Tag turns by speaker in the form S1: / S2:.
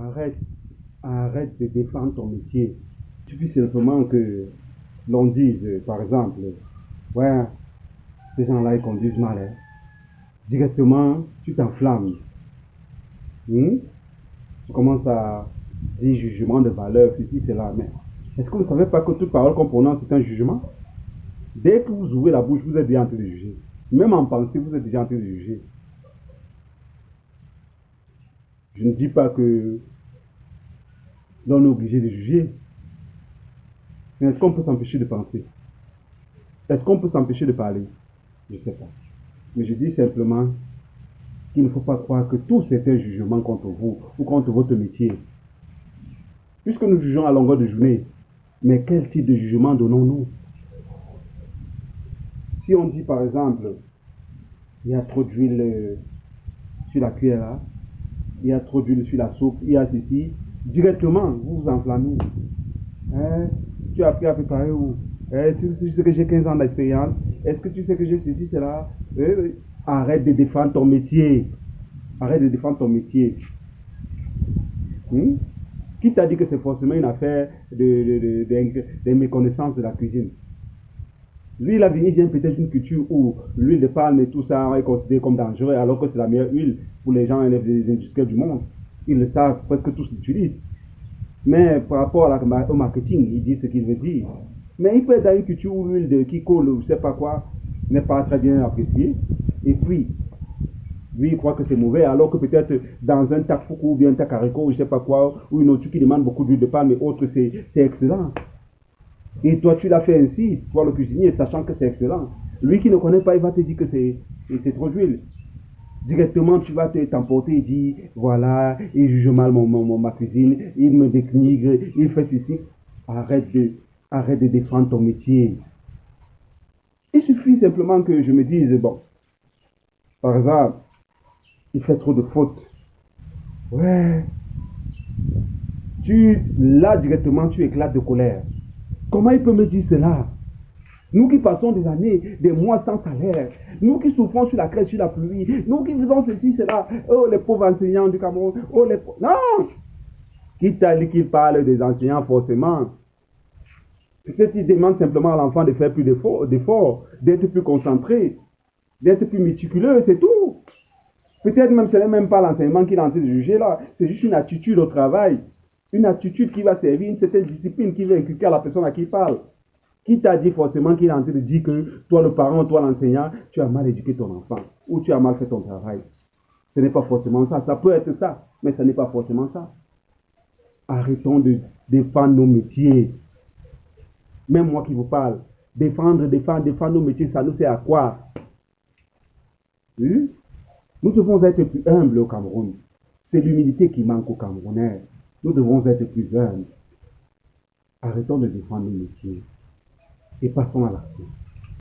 S1: arrête, arrête de défendre ton métier. Il suffit simplement que l'on dise, par exemple, ouais, ces gens-là, ils conduisent mal. Hein. Directement, tu t'enflammes. Hmm? Tu commences à dire jugement de valeur, ceci, cela. Mais est-ce que vous ne savez pas que toute parole qu'on prononce, c'est un jugement? Dès que vous ouvrez la bouche, vous êtes déjà en train de juger. Même en pensée, vous êtes déjà en train de juger. Je ne dis pas que l'on est obligé de juger. Mais est-ce qu'on peut s'empêcher de penser? Est-ce qu'on peut s'empêcher de parler? Je ne sais pas. Mais je dis simplement qu'il ne faut pas croire que tout c'est un jugement contre vous ou contre votre métier. Puisque nous jugeons à longueur de journée, mais quel type de jugement donnons-nous? Si on dit par exemple, il y a trop d'huile sur la cuillère là, il y a trop d'huile sur la soupe, il y a ceci, directement vous vous enflammez. Hein? Tu as appris à préparer où? Tu sais que j'ai 15 ans d'expérience. Est-ce que tu sais que j'ai ceci, cela? Arrête de défendre ton métier. Arrête de défendre ton métier. Hmm? Qui t'a dit que c'est forcément une affaire de méconnaissance de la cuisine? Lui, il vient peut-être d'une culture où l'huile de palme et tout ça est considéré comme dangereux, alors que c'est la meilleure huile pour les gens des industriels du monde. Ils le savent, presque tous l'utilisent. Mais par rapport au marketing, il dit ce qu'il veut dire. Mais il peut être dans une culture où l'huile de qui colle ou je ne sais pas quoi n'est pas très bien appréciée. Et puis, lui, il croit que c'est mauvais, alors que peut-être dans un takfuku ou bien un takariko ou je ne sais pas quoi, ou une autre qui demande beaucoup d'huile de palme et autres, c'est excellent. Et toi, tu l'as fait ainsi, toi le cuisinier, sachant que c'est excellent. Lui qui ne connaît pas, il va te dire que c'est trop d'huile. Directement, tu vas t'emporter et dire, voilà, il juge mal ma cuisine, il me dénigre, il fait ceci. Arrête de défendre ton métier. Il suffit simplement que je me dise, bon, par exemple, il fait trop de fautes. Ouais. Là, directement, tu éclates de colère. Comment il peut me dire cela? Nous qui passons des années, des mois sans salaire, nous qui souffrons sur la crèche, sur la pluie, nous qui faisons ceci, cela, oh les pauvres enseignants du Cameroun, oh les pauvres... Non! Qui t'a dit qu'il parle des enseignants forcément? Peut-être qu'il demande simplement à l'enfant de faire plus d'efforts, d'être plus concentré, d'être plus méticuleux, c'est tout. Peut-être même ce n'est même pas l'enseignement qu'il est en train de juger là, c'est juste une attitude au travail, une attitude qui va servir une certaine discipline qui va inculquer à la personne à qui il parle. Qui t'a dit forcément qu'il est en train de dire que toi le parent, toi l'enseignant, tu as mal éduqué ton enfant ou tu as mal fait ton travail? Ce n'est pas forcément ça. Ça peut être ça, mais ce n'est pas forcément ça. Arrêtons de défendre nos métiers. Même moi qui vous parle, défendre nos métiers, ça nous sert à quoi? Nous devons être plus humbles au Cameroun. C'est l'humilité qui manque aux Camerounais. Nous devons être plus humbles. Arrêtons de défendre nos métiers et passons à l'action.